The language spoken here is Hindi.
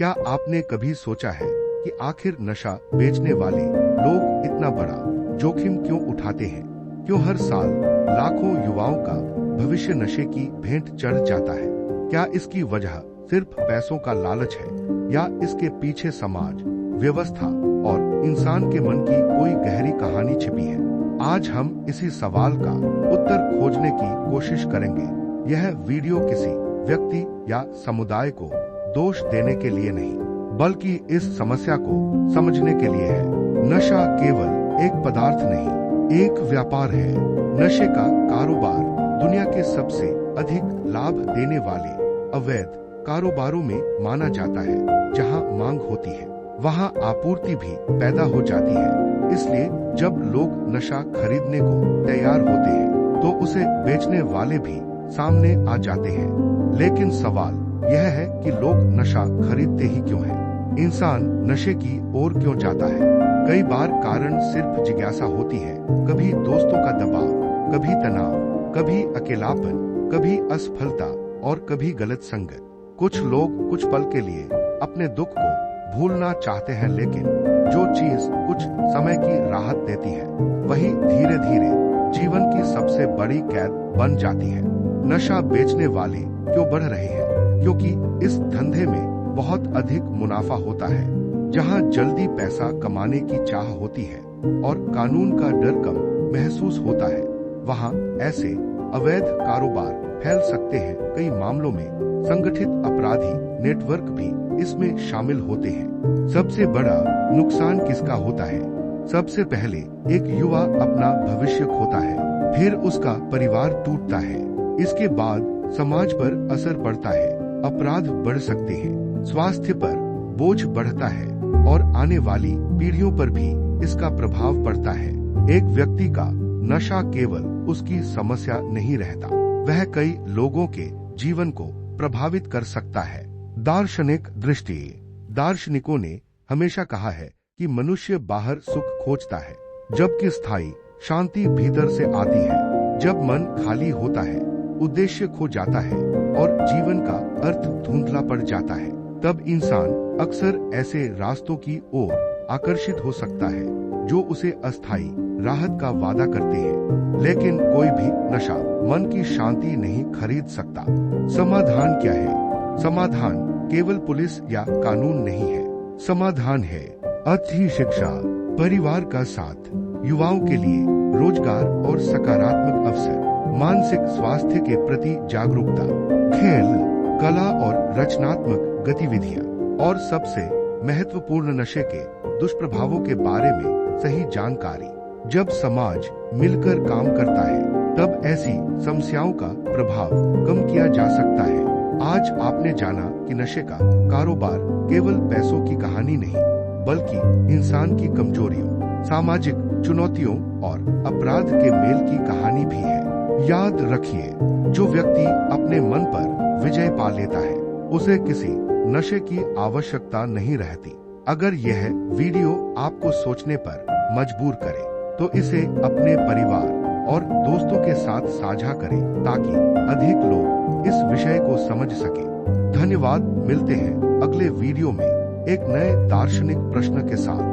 क्या आपने कभी सोचा है कि आखिर नशा बेचने वाले लोग इतना बड़ा जोखिम क्यों उठाते हैं? क्यों हर साल लाखों युवाओं का भविष्य नशे की भेंट चढ़ जाता है? क्या इसकी वजह सिर्फ पैसों का लालच है या इसके पीछे समाज, व्यवस्था और इंसान के मन की कोई गहरी कहानी छिपी है? आज हम इसी सवाल का उत्तर खोजने की कोशिश करेंगे। यह वीडियो किसी व्यक्ति या समुदाय को दोष देने के लिए नहीं, बल्कि इस समस्या को समझने के लिए है। नशा केवल एक पदार्थ नहीं, एक व्यापार है। नशे का कारोबार दुनिया के सबसे अधिक लाभ देने वाले अवैध कारोबारों में माना जाता है। जहां मांग होती है, वहां आपूर्ति भी पैदा हो जाती है। इसलिए जब लोग नशा खरीदने को तैयार होते हैं, तो उसे बेचने वाले भी सामने आ जाते हैं। लेकिन सवाल यह है कि लोग नशा खरीदते ही क्यों हैं? इंसान नशे की ओर क्यों जाता है? कई बार कारण सिर्फ जिज्ञासा होती है। कभी दोस्तों का दबाव, कभी तनाव, कभी अकेलापन, कभी असफलता और कभी गलत संगत। कुछ लोग कुछ पल के लिए अपने दुख को भूलना चाहते हैं, लेकिन जो चीज कुछ समय की राहत देती है, वही धीरे धीरे जीवन की सबसे बड़ी कैद बन जाती है। नशा बेचने वाले क्यों बढ़ रहे हैं? क्योंकि इस धंधे में बहुत अधिक मुनाफा होता है। जहां जल्दी पैसा कमाने की चाह होती है और कानून का डर कम महसूस होता है, वहां ऐसे अवैध कारोबार फैल सकते हैं। कई मामलों में संगठित अपराधी नेटवर्क भी इसमें शामिल होते हैं। सबसे बड़ा नुकसान किसका होता है? सबसे पहले एक युवा अपना भविष्य खोता है, फिर उसका परिवार टूटता है। इसके बाद समाज पर असर पड़ता है, अपराध बढ़ सकते हैं, स्वास्थ्य पर बोझ बढ़ता है और आने वाली पीढ़ियों पर भी इसका प्रभाव पड़ता है। एक व्यक्ति का नशा केवल उसकी समस्या नहीं रहता, वह कई लोगों के जीवन को प्रभावित कर सकता है। दार्शनिक दृष्टि। दार्शनिकों ने हमेशा कहा है कि मनुष्य बाहर सुख खोजता है, जबकि स्थायी शांति भीतर से आती है। जब मन खाली होता है, उद्देश्य खो जाता है और जीवन का अर्थ धुंधला पड़ जाता है, तब इंसान अक्सर ऐसे रास्तों की ओर आकर्षित हो सकता है जो उसे अस्थायी राहत का वादा करते हैं। लेकिन कोई भी नशा मन की शांति नहीं खरीद सकता। समाधान क्या है? समाधान केवल पुलिस या कानून नहीं है। समाधान है अच्छी शिक्षा, परिवार का साथ, युवाओं के लिए रोजगार और सकारात्मक अवसर, मानसिक स्वास्थ्य के प्रति जागरूकता, खेल, कला और रचनात्मक गतिविधियां, और सबसे महत्वपूर्ण नशे के दुष्प्रभावों के बारे में सही जानकारी। जब समाज मिलकर काम करता है, तब ऐसी समस्याओं का प्रभाव कम किया जा सकता है। आज आपने जाना कि नशे का कारोबार केवल पैसों की कहानी नहीं, बल्कि इंसान की कमजोरियों, सामाजिक चुनौतियों और अपराध के मेल की कहानी भी है। याद रखिए, जो व्यक्ति अपने मन पर विजय पा लेता है, उसे किसी नशे की आवश्यकता नहीं रहती। अगर यह वीडियो आपको सोचने पर मजबूर करे, तो इसे अपने परिवार और दोस्तों के साथ साझा करें, ताकि अधिक लोग इस विषय को समझ सकें। धन्यवाद। मिलते हैं अगले वीडियो में एक नए दार्शनिक प्रश्न के साथ।